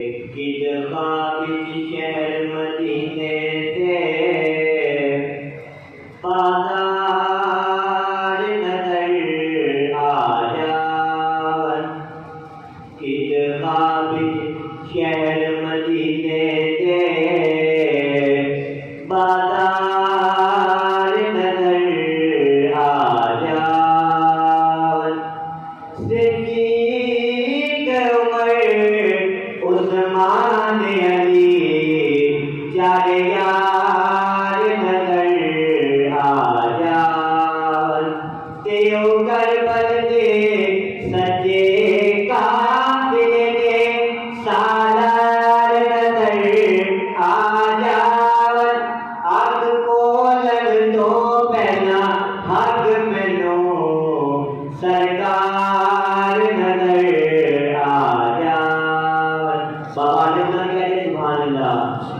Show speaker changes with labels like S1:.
S1: خواب شہر مدینے سے بازار نظر آیا، خواب شہر مدینے سے بازار نظر آیا، عثمان علی چارے یار نظر آیا، تیو کربل دے سجے قافلے دے سالار نظر آیا، اگ کولن تو پہلا حق مینوں سرکار نظر آیا۔ سبحان اللہ۔